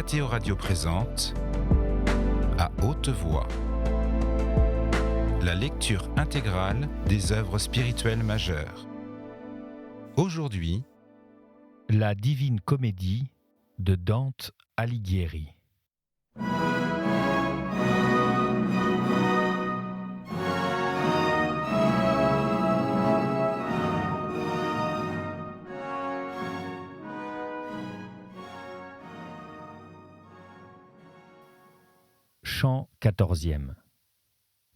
Mathéo Radio présente À haute voix la lecture intégrale des œuvres spirituelles majeures. Aujourd'hui, La Divine Comédie de Dante Alighieri. Chant 14e.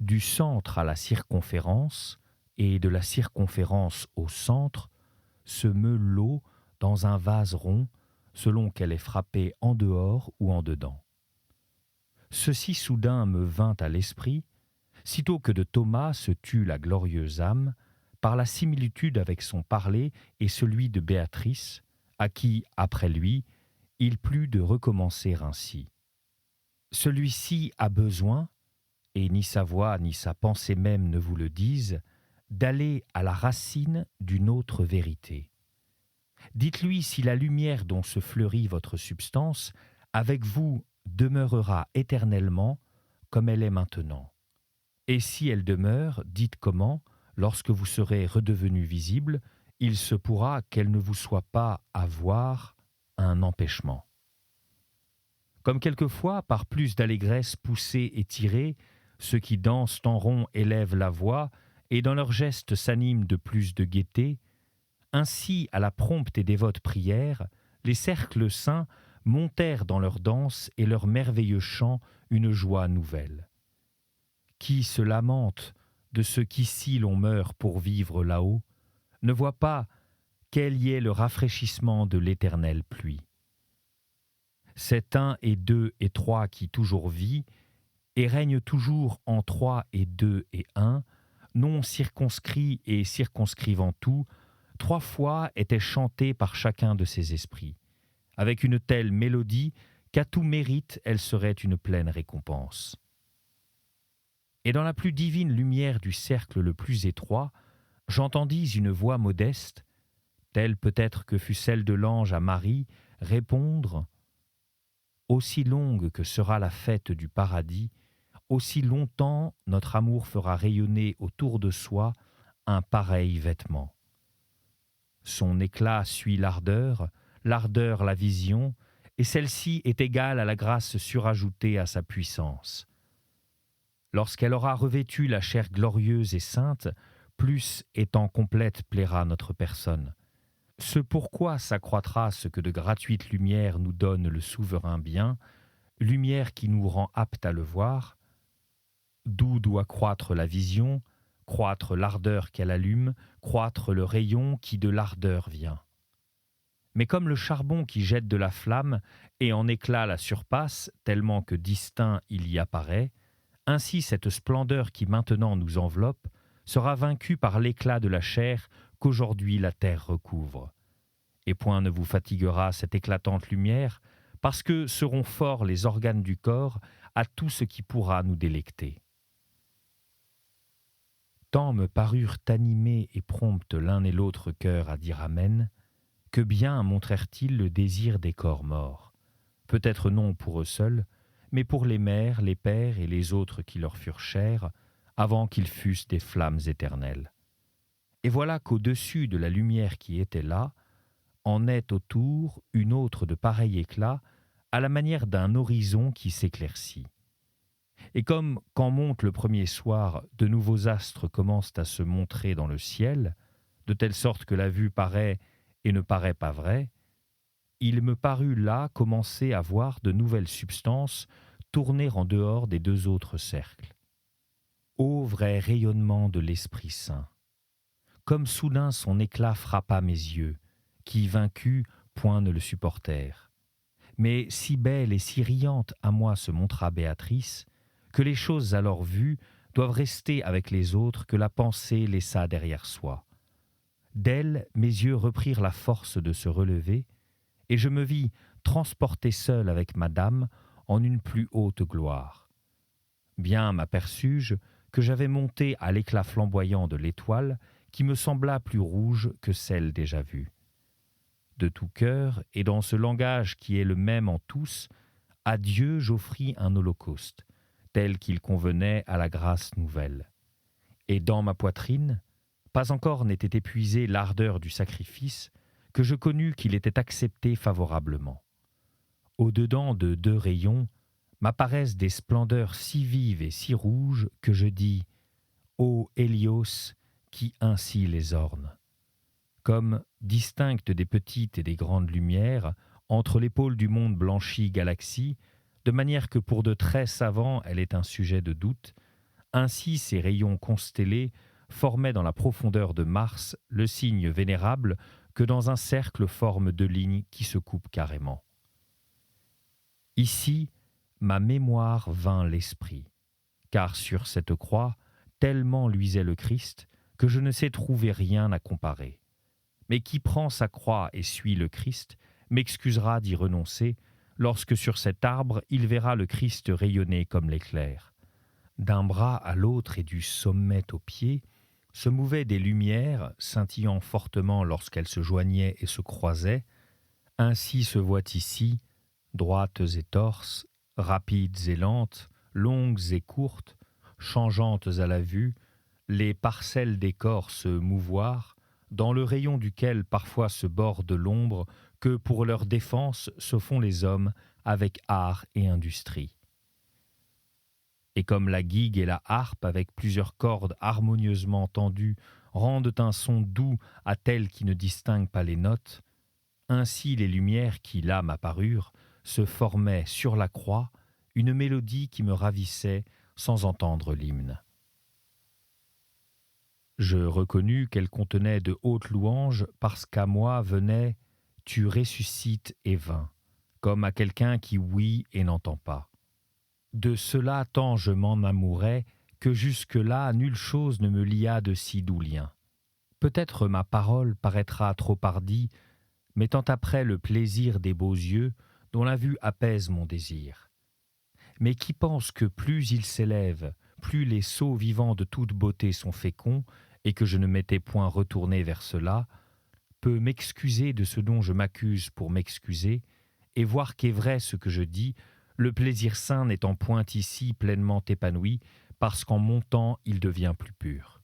Du centre à la circonférence, et de la circonférence au centre, se meut l'eau dans un vase rond, selon qu'elle est frappée en dehors ou en dedans. Ceci soudain me vint à l'esprit, sitôt que de Thomas se tut la glorieuse âme, par la similitude avec son parler et celui de Béatrice, à qui, après lui, il plut de recommencer ainsi. Celui-ci a besoin, et ni sa voix ni sa pensée même ne vous le disent, d'aller à la racine d'une autre vérité. Dites-lui si la lumière dont se fleurit votre substance, avec vous demeurera éternellement comme elle est maintenant. Et si elle demeure, dites comment, lorsque vous serez redevenu visible, il se pourra qu'elle ne vous soit pas à voir un empêchement. Comme quelquefois, par plus d'allégresse poussée et tirée, ceux qui dansent en rond élèvent la voix et dans leurs gestes s'animent de plus de gaieté, ainsi, à la prompte et dévote prière, les cercles saints montèrent dans leur danse et leur merveilleux chant une joie nouvelle. Qui se lamente de ce qu'ici l'on meurt pour vivre là-haut, ne voit pas quel y est le rafraîchissement de l'éternelle pluie. Cet un et deux et trois qui toujours vit, et règne toujours en trois et deux et un, non circonscrit et circonscrivant tout, trois fois était chanté par chacun de ses esprits, avec une telle mélodie qu'à tout mérite elle serait une pleine récompense. Et dans la plus divine lumière du cercle le plus étroit, j'entendis une voix modeste, telle peut-être que fut celle de l'ange à Marie, répondre « Aussi longue que sera la fête du paradis, aussi longtemps notre amour fera rayonner autour de soi un pareil vêtement. Son éclat suit l'ardeur la vision, et celle-ci est égale à la grâce surajoutée à sa puissance. Lorsqu'elle aura revêtu la chair glorieuse et sainte, plus étant complète plaira notre personne. Ce pourquoi s'accroîtra ce que de gratuite lumière nous donne le souverain bien, lumière qui nous rend apte à le voir, d'où doit croître la vision, croître l'ardeur qu'elle allume, croître le rayon qui de l'ardeur vient. Mais comme le charbon qui jette de la flamme et en éclat la surpasse, tellement que distinct il y apparaît, ainsi cette splendeur qui maintenant nous enveloppe sera vaincue par l'éclat de la chair qu'aujourd'hui la terre recouvre. Et point ne vous fatiguera cette éclatante lumière, parce que seront forts les organes du corps à tout ce qui pourra nous délecter. Tant me parurent animés et promptes l'un et l'autre cœur à dire Amen, que bien montrèrent-ils le désir des corps morts, peut-être non pour eux seuls, mais pour les mères, les pères et les autres qui leur furent chers, avant qu'ils fussent des flammes éternelles. Et voilà qu'au-dessus de la lumière qui était là, en est autour une autre de pareil éclat, à la manière d'un horizon qui s'éclaircit. Et comme quand monte le premier soir, de nouveaux astres commencent à se montrer dans le ciel, de telle sorte que la vue paraît et ne paraît pas vraie, il me parut là commencer à voir de nouvelles substances tourner en dehors des deux autres cercles. Ô vrai rayonnement de l'Esprit Saint! Comme soudain son éclat frappa mes yeux, qui, vaincus, point ne le supportèrent. Mais si belle et si riante à moi se montra Béatrice, que les choses alors vues doivent rester avec les autres que la pensée laissa derrière soi. D'elle, mes yeux reprirent la force de se relever, et je me vis transporté seul avec madame en une plus haute gloire. Bien m'aperçus-je que j'avais monté à l'éclat flamboyant de l'étoile qui me sembla plus rouge que celle déjà vue. De tout cœur, et dans ce langage qui est le même en tous, à Dieu j'offris un holocauste, tel qu'il convenait à la grâce nouvelle. Et dans ma poitrine, pas encore n'était épuisée l'ardeur du sacrifice, que je connus qu'il était accepté favorablement. Au-dedans de 2 rayons m'apparaissent des splendeurs si vives et si rouges que je dis « Ô Hélios, qui ainsi les orne ?» Comme, distincte des petites et des grandes lumières, entre les pôles du monde blanchi galaxie, de manière que pour de très savants elle est un sujet de doute, ainsi ces rayons constellés formaient dans la profondeur de Mars le signe vénérable que dans un cercle forment 2 lignes qui se coupent carrément. Ici, ma mémoire vint l'esprit, car sur cette croix, tellement luisait le Christ que je ne sais trouver rien à comparer. Mais qui prend sa croix et suit le Christ m'excusera d'y renoncer lorsque sur cet arbre il verra le Christ rayonner comme l'éclair. D'un bras à l'autre et du sommet au pied se mouvaient des lumières scintillant fortement lorsqu'elles se joignaient et se croisaient. Ainsi se voit ici, droites et torses, rapides et lentes, longues et courtes, changeantes à la vue, les parcelles des corps se mouvoir, dans le rayon duquel parfois se borde l'ombre que pour leur défense se font les hommes avec art et industrie. Et comme la guigue et la harpe avec plusieurs cordes harmonieusement tendues rendent un son doux à tels qui ne distinguent pas les notes, ainsi les lumières qui là m'apparurent se formaient sur la croix une mélodie qui me ravissait sans entendre l'hymne. Je reconnus qu'elle contenait de hautes louanges parce qu'à moi venait « Tu ressuscites et vins », comme à quelqu'un qui ouït et n'entend pas. De cela tant je m'en amourais que jusque-là nulle chose ne me lia de si doux lien. Peut-être ma parole paraîtra trop hardie, mettant après le plaisir des beaux yeux dont la vue apaise mon désir. Mais qui pense que plus il s'élève, plus les sceaux vivants de toute beauté sont féconds, et que je ne m'étais point retourné vers cela, peut m'excuser de ce dont je m'accuse pour m'excuser, et voir qu'est vrai ce que je dis, le plaisir saint n'étant point ici pleinement épanoui, parce qu'en montant il devient plus pur.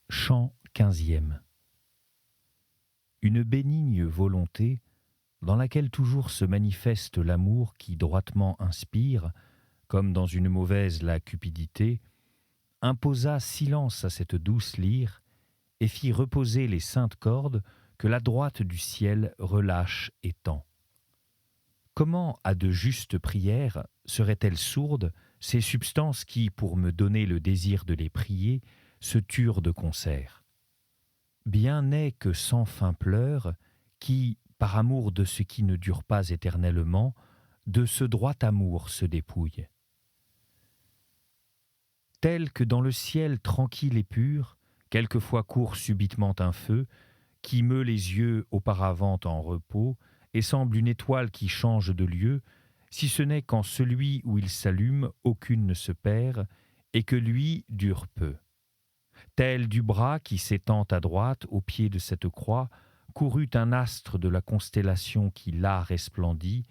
Chant 15e. Une bénigne volonté, dans laquelle toujours se manifeste l'amour qui droitement inspire, comme dans une mauvaise la cupidité, imposa silence à cette douce lyre et fit reposer les saintes cordes que la droite du ciel relâche et tend. Comment à de justes prières seraient-elles sourdes, ces substances qui, pour me donner le désir de les prier, se turent de concert? Bien n'est que sans fin pleure, qui, par amour de ce qui ne dure pas éternellement, de ce droit amour se dépouille. Tel que dans le ciel tranquille et pur, quelquefois court subitement un feu, qui meut les yeux auparavant en repos, et semble une étoile qui change de lieu, si ce n'est qu'en celui où il s'allume, aucune ne se perd, et que lui dure peu. Tel du bras qui s'étend à droite, au pied de cette croix, courut un astre de la constellation qui là resplendit,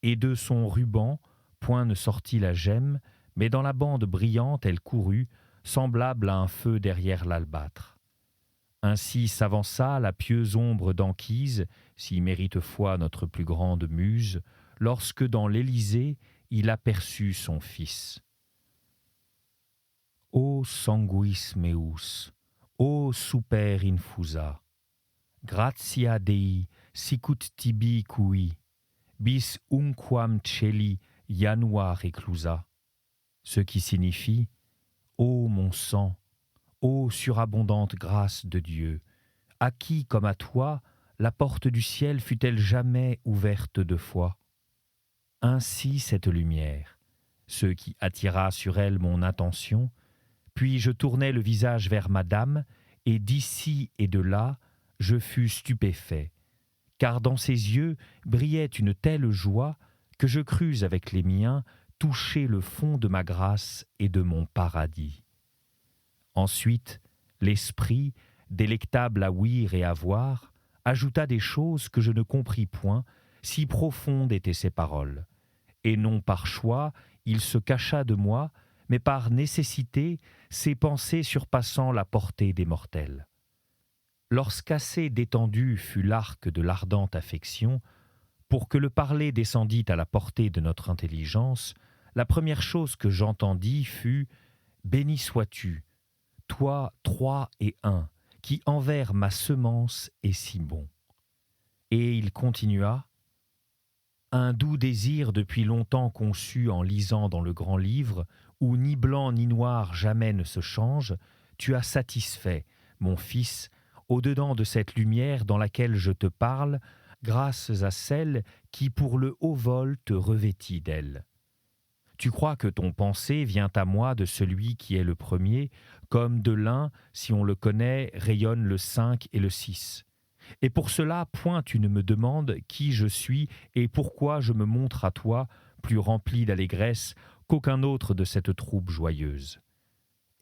et de son ruban, point ne sortit la gemme, mais dans la bande brillante elle courut, semblable à un feu derrière l'albâtre. Ainsi s'avança la pieuse ombre d'Anchise, si mérite foi notre plus grande muse, lorsque dans l'Élysée il aperçut son fils. Ô sanguis meus, ô super infusa, gratia Dei sicut tibi cui, bis unquam celi janua reclusa, ce qui signifie « Ô mon sang, ô surabondante grâce de Dieu, à qui, comme à toi, la porte du ciel fut-elle jamais ouverte 2 fois ?» Ainsi cette lumière, ce qui attira sur elle mon attention, puis je tournai le visage vers madame, et d'ici et de là, je fus stupéfait, car dans ses yeux brillait une telle joie que je crus avec les miens toucher le fond de ma grâce et de mon paradis. Ensuite, l'esprit, délectable à ouïr et à voir, ajouta des choses que je ne compris point, si profondes étaient ses paroles. Et non par choix, il se cacha de moi, mais par nécessité, ses pensées surpassant la portée des mortels. Lorsqu'assez détendu fut l'arc de l'ardente affection, pour que le parler descendît à la portée de notre intelligence, la première chose que j'entendis fut « Béni sois-tu, toi 3 et 1, qui envers ma semence est si bon. » Et il continua « Un doux désir depuis longtemps conçu en lisant dans le grand livre, où ni blanc ni noir jamais ne se change, tu as satisfait, mon fils, au-dedans de cette lumière dans laquelle je te parle, grâce à celle qui pour le haut vol te revêtit d'elle. Tu crois que ton pensée vient à moi de celui qui est le premier, comme de l'un, si on le connaît, rayonne le 5 et le 6. Et pour cela, point tu ne me demandes qui je suis et pourquoi je me montre à toi, plus rempli d'allégresse qu'aucun autre de cette troupe joyeuse.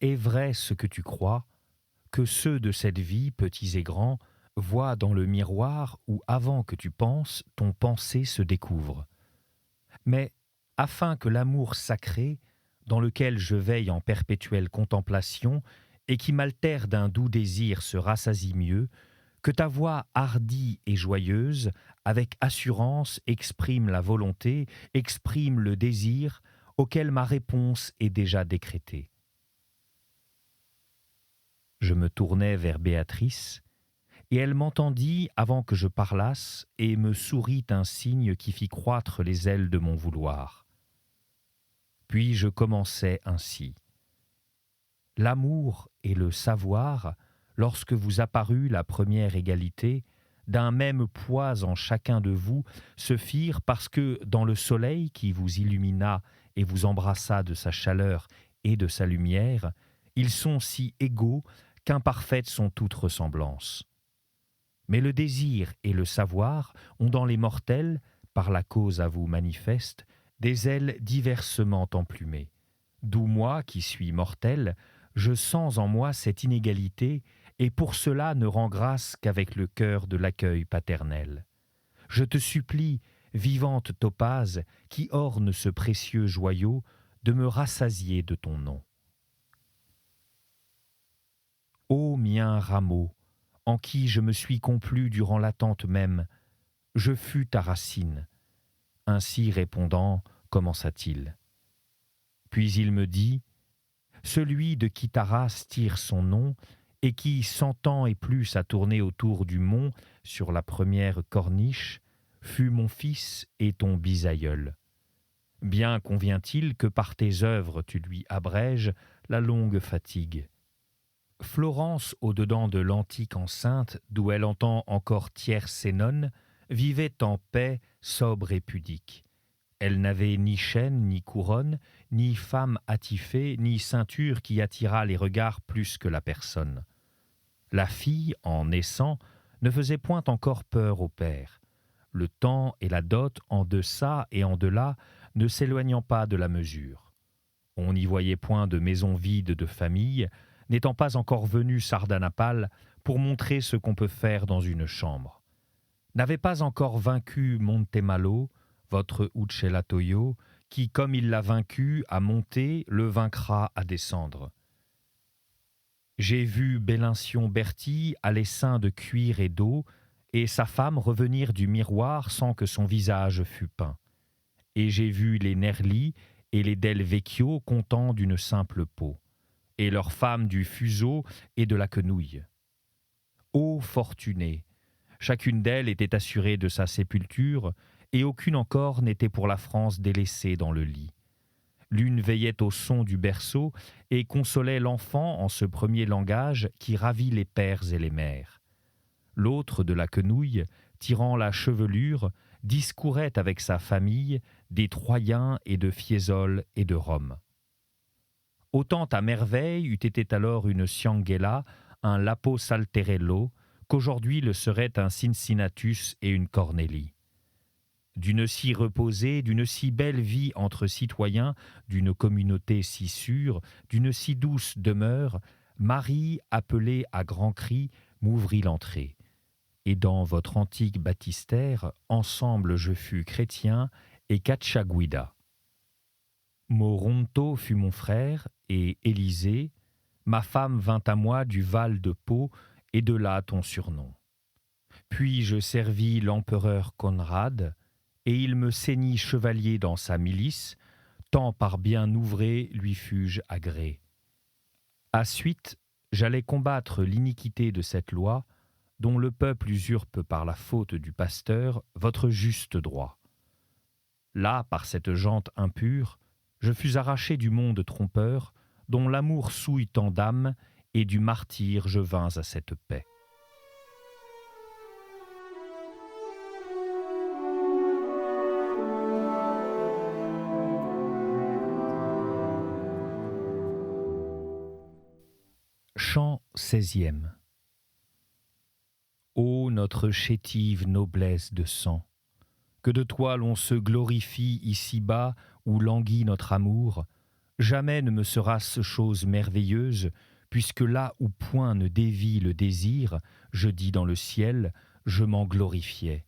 Est vrai ce que tu crois, que ceux de cette vie, petits et grands, voient dans le miroir où, avant que tu penses, ton pensée se découvre. Mais, afin que l'amour sacré, dans lequel je veille en perpétuelle contemplation et qui m'altère d'un doux désir se rassasie mieux, que ta voix hardie et joyeuse, avec assurance, exprime la volonté, exprime le désir, auquel ma réponse est déjà décrétée. Je me tournai vers Béatrice, et elle m'entendit avant que je parlasse et me sourit un signe qui fit croître les ailes de mon vouloir. Puis je commençai ainsi. L'amour et le savoir, lorsque vous apparut la première égalité, d'un même poids en chacun de vous, se firent parce que, dans le soleil qui vous illumina et vous embrassa de sa chaleur et de sa lumière, ils sont si égaux qu'imparfaites sont toutes ressemblances. Mais le désir et le savoir ont dans les mortels, par la cause à vous manifeste, des ailes diversement emplumées. D'où moi, qui suis mortel, je sens en moi cette inégalité, et pour cela ne rends grâce qu'avec le cœur de l'accueil paternel. Je te supplie, vivante Topaze, qui orne ce précieux joyau, de me rassasier de ton nom. Ô mien rameau, en qui je me suis complu durant l'attente même, je fus ta racine. Ainsi répondant, commença-t-il. Puis il me dit, celui de qui ta race tire son nom, et qui, 100 ans et plus à tourner autour du mont, sur la première corniche, fut mon fils et ton bisaïeul. Bien convient-il que par tes œuvres tu lui abrèges la longue fatigue. Florence, au-dedans de l'antique enceinte, d'où elle entend encore tierce et nonne, vivait en paix, sobre et pudique. Elle n'avait ni chaîne, ni couronne, ni femme attifée, ni ceinture qui attirât les regards plus que la personne. La fille, en naissant, ne faisait point encore peur au père. Le temps et la dot, en deçà et en delà, ne s'éloignant pas de la mesure. On n'y voyait point de maison vide de famille, n'étant pas encore venu Sardanapale pour montrer ce qu'on peut faire dans une chambre. N'avait pas encore vaincu Montemalo, votre Uccelatoio, qui, comme il l'a vaincu à monter, le vaincra à descendre. J'ai vu Bélincion Berti à l'essaim de cuir et d'eau, et sa femme revenir du miroir sans que son visage fût peint. Et j'ai vu les Nerli et les Del Vecchio contents d'une simple peau, et leurs femmes du fuseau et de la quenouille. Ô fortunés! Chacune d'elles était assurée de sa sépulture, et aucune encore n'était pour la France délaissée dans le lit. L'une veillait au son du berceau et consolait l'enfant en ce premier langage qui ravit les pères et les mères. L'autre, de la quenouille, tirant la chevelure, discourait avec sa famille des Troyens et de Fiesole et de Rome. Autant à merveille eût été alors une Cianguella, un Lapo Salterello, qu'aujourd'hui le serait un Cincinnatus et une Cornélie. d'une si reposée, d'une si belle vie entre citoyens, d'une communauté si sûre, d'une si douce demeure, Marie, appelée à grands cris, m'ouvrit l'entrée. Et dans votre antique baptistère, ensemble je fus chrétien et Cacciaguida. Moronto fut mon frère, et Élisée, ma femme vint à moi du Val de Pau, et de là ton surnom. Puis je servis l'empereur Conrad, et il me ceignit chevalier dans sa milice, tant par bien ouvré lui fus-je agré. À suite, j'allais combattre l'iniquité de cette loi, dont le peuple usurpe par la faute du pasteur votre juste droit. Là, par cette jante impure, je fus arraché du monde trompeur, dont l'amour souille tant d'âmes, et du martyre je vins à cette paix. Chant 16e. Ô notre chétive noblesse de sang, que de toi l'on se glorifie ici-bas où languit notre amour, jamais ne me sera-ce chose merveilleuse, puisque là où point ne dévie le désir, je dis dans le ciel, je m'en glorifiais.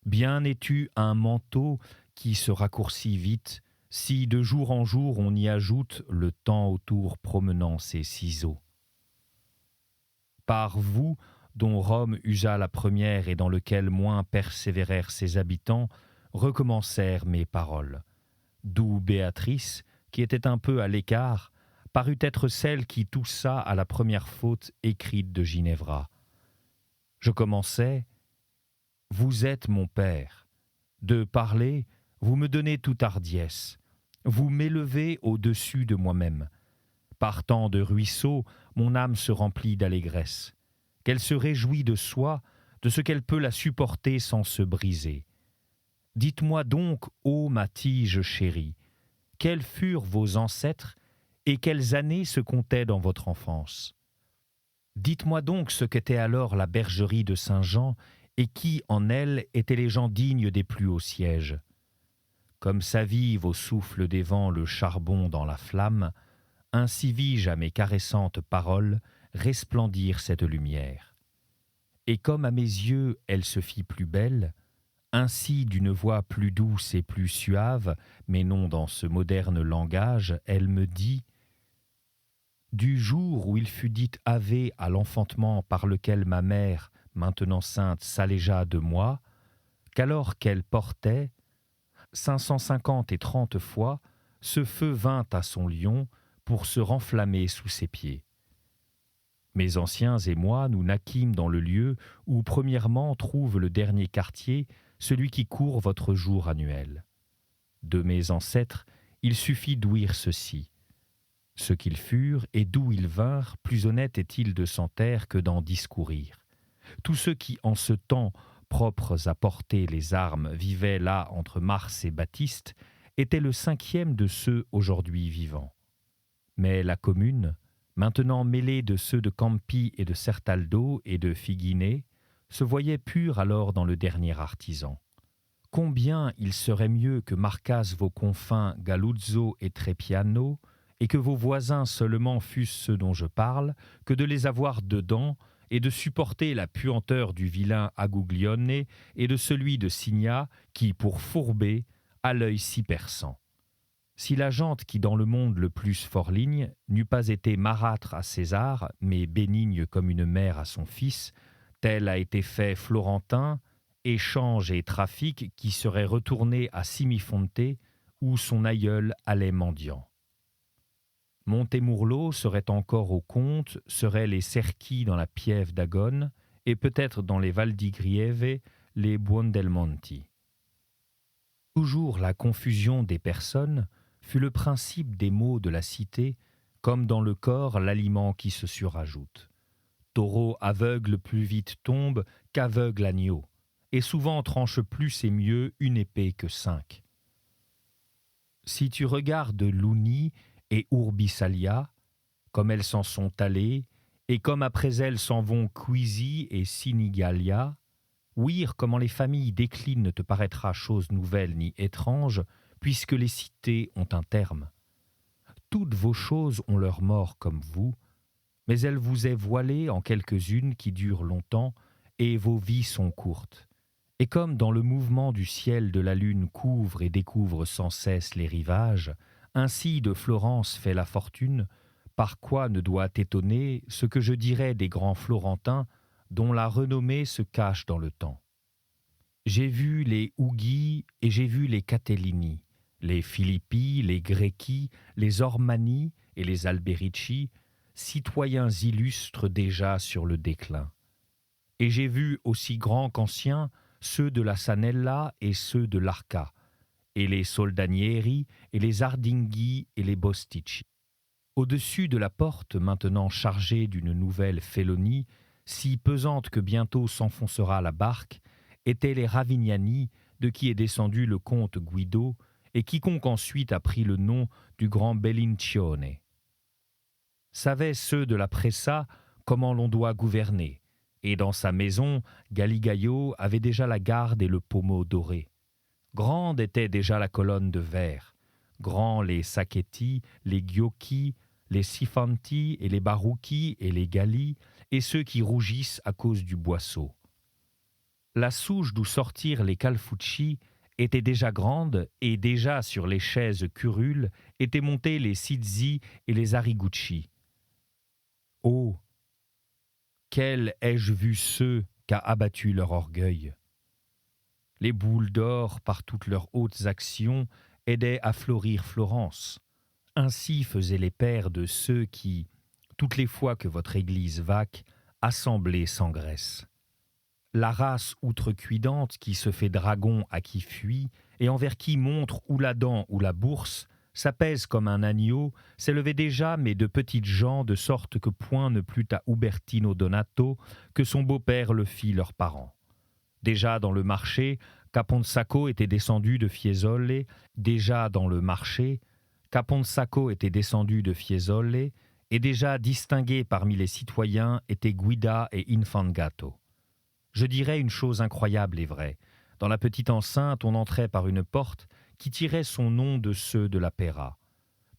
Bien es-tu un manteau qui se raccourcit vite, si de jour en jour on y ajoute le temps autour promenant ses ciseaux. Par vous, dont Rome usa la première et dans lequel moins persévérèrent ses habitants, recommencèrent mes paroles. D'où Béatrice, qui était un peu à l'écart, parut être celle qui toussa à la première faute écrite de Ginevra. Je commençais « Vous êtes mon père. De parler, vous me donnez toute hardiesse. Vous m'élevez au-dessus de moi-même. Partant de ruisseaux, mon âme se remplit d'allégresse. Qu'elle se réjouit de soi, de ce qu'elle peut la supporter sans se briser. Dites-moi donc, ô ma tige chérie, quels furent vos ancêtres et quelles années se comptaient dans votre enfance? Dites-moi donc ce qu'était alors la bergerie de Saint-Jean et qui, en elle, étaient les gens dignes des plus hauts sièges. Comme s'avive au souffle des vents le charbon dans la flamme, ainsi vis-je à mes caressantes paroles resplendir cette lumière. Et comme à mes yeux elle se fit plus belle, ainsi d'une voix plus douce et plus suave, mais non dans ce moderne langage, elle me dit « Du jour où il fut dit Ave à l'enfantement par lequel ma mère, maintenant sainte, s'allégea de moi, qu'alors qu'elle portait, 550 fois, ce feu vint à son lion pour se renflammer sous ses pieds. Mes anciens et moi, nous naquîmes dans le lieu où premièrement trouve le dernier quartier, celui qui court votre jour annuel. De mes ancêtres, il suffit d'ouïr ceci. Ce qu'ils furent et d'où ils vinrent, plus honnête est-il de s'en taire que d'en discourir. Tous ceux qui, en ce temps, propres à porter les armes, vivaient là entre Mars et Baptiste, étaient le 5e de ceux aujourd'hui vivants. Mais la commune, maintenant mêlée de ceux de Campi et de Certaldo et de Figuinet, se voyait pure alors dans le dernier artisan. Combien il serait mieux que marquassent vos confins Galuzzo et Trepiano, et que vos voisins seulement fussent ceux dont je parle, que de les avoir dedans, et de supporter la puanteur du vilain Aguglione et de celui de Signa, qui, pour fourber, a l'œil si perçant. Si la gente qui dans le monde le plus forligne n'eût pas été marâtre à César, mais bénigne comme une mère à son fils, tel a été fait Florentin, échange et trafic qui serait retourné à Simifonte, où son aïeul allait mendiant. Montemourlo serait encore au comte, seraient les Cerchi dans la Pieve d'Agone, et peut-être dans les Val di Grieve, les Buondelmonti. Toujours la confusion des personnes fut le principe des maux de la cité, comme dans le corps l'aliment qui se surajoute. Taureau aveugle plus vite tombe qu'aveugle agneau, et souvent tranche plus et mieux une épée que 5. Si tu regardes Luni et Urbisalia, comme elles s'en sont allées, et comme après elles s'en vont Quisi et Sinigalia, ouïr comment les familles déclinent ne te paraîtra chose nouvelle ni étrange, puisque les cités ont un terme. Toutes vos choses ont leur mort comme vous, mais elle vous est voilée en quelques-unes qui durent longtemps, et vos vies sont courtes. Et comme dans le mouvement du ciel de la lune couvre et découvre sans cesse les rivages, ainsi de Florence fait la fortune, par quoi ne doit t'étonner ce que je dirais des grands Florentins dont la renommée se cache dans le temps. J'ai vu les Ughi et j'ai vu les Catellini, les Filippi, les Grecchi, les Ormani et les Alberici, citoyens illustres déjà sur le déclin. Et j'ai vu aussi grands qu'anciens ceux de la Sanella et ceux de l'Arca, et les Soldanieri et les Ardinghi et les Bostici. Au-dessus de la porte, maintenant chargée d'une nouvelle félonie, si pesante que bientôt s'enfoncera la barque, étaient les Ravignani, de qui est descendu le comte Guido, et quiconque ensuite a pris le nom du grand Bellincione. Savaient ceux de la Pressa comment l'on doit gouverner, et dans sa maison, Galigaio avait déjà la garde et le pommeau doré. Grande était déjà la colonne de verre, grands les Sacchetti, les Ghiocchi, les Sifanti et les Barucchi et les Galli, et ceux qui rougissent à cause du boisseau. La souche d'où sortirent les Calfucci était déjà grande, et déjà sur les chaises curules étaient montés les Sizzi et les Arrigucci. Oh, quels ai-je vu ceux qu'a abattu leur orgueil! Les boules d'or, par toutes leurs hautes actions, aidaient à florir Florence. Ainsi faisaient les pères de ceux qui, toutes les fois que votre église vaque, assemblée s'engraisse. La race outrecuidante qui se fait dragon à qui fuit, et envers qui montre ou la dent ou la bourse, s'apaise comme un agneau, s'élevait déjà, mais de petites gens, de sorte que point ne plut à Ubertino Donato que son beau-père le fit leurs parents. Déjà dans le marché, Caponsacco était descendu de Fiesole, déjà dans le marché, Caponsacco était descendu de Fiesole, et déjà distingués parmi les citoyens étaient Guida et Infangato. Je dirais une chose incroyable et vraie. Dans la petite enceinte, on entrait par une porte qui tirait son nom de ceux de la Pera.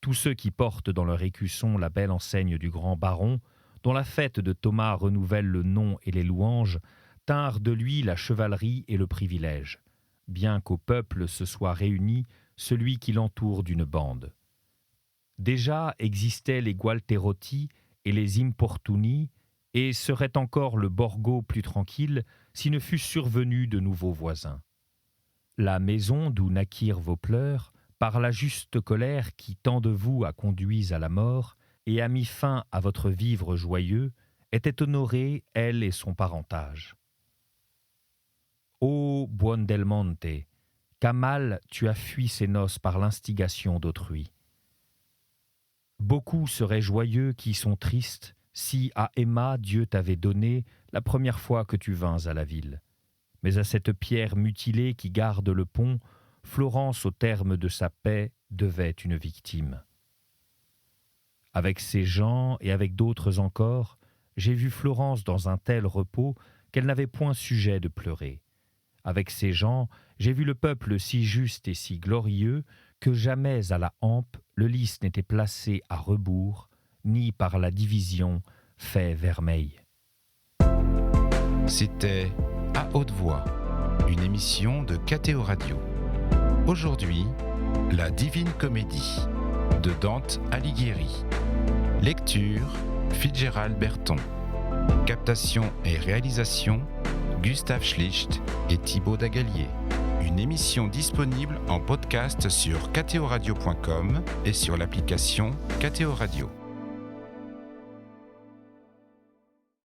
Tous ceux qui portent dans leur écusson la belle enseigne du grand baron, dont la fête de Thomas renouvelle le nom et les louanges, tinrent de lui la chevalerie et le privilège, bien qu'au peuple se soit réuni celui qui l'entoure d'une bande. Déjà existaient les Gualterotti et les Importuni, et serait encore le Borgo plus tranquille si ne fussent survenus de nouveaux voisins. La maison d'où naquirent vos pleurs, par la juste colère qui tant de vous a conduits à la mort et a mis fin à votre vivre joyeux, était honorée, elle et son parentage. Ô Buondelmonte, qu'à mal tu as fui ces noces par l'instigation d'autrui. Beaucoup seraient joyeux qui sont tristes si à Emma Dieu t'avait donné la première fois que tu vins à la ville. Mais à cette pierre mutilée qui garde le pont, Florence, au terme de sa paix, devait une victime. Avec ces gens et avec d'autres encore, j'ai vu Florence dans un tel repos qu'elle n'avait point sujet de pleurer. Avec ces gens, j'ai vu le peuple si juste et si glorieux que jamais à la hampe le lys n'était placé à rebours, ni par la division fait vermeil. C'était À haute voix, une émission de KTO Radio. Aujourd'hui, La Divine Comédie de Dante Alighieri. Lecture, Fitzgerald Berton. Captation et réalisation, Gustave Schlicht et Thibaut Dagalier. Une émission disponible en podcast sur ktoradio.com et sur l'application KTO Radio.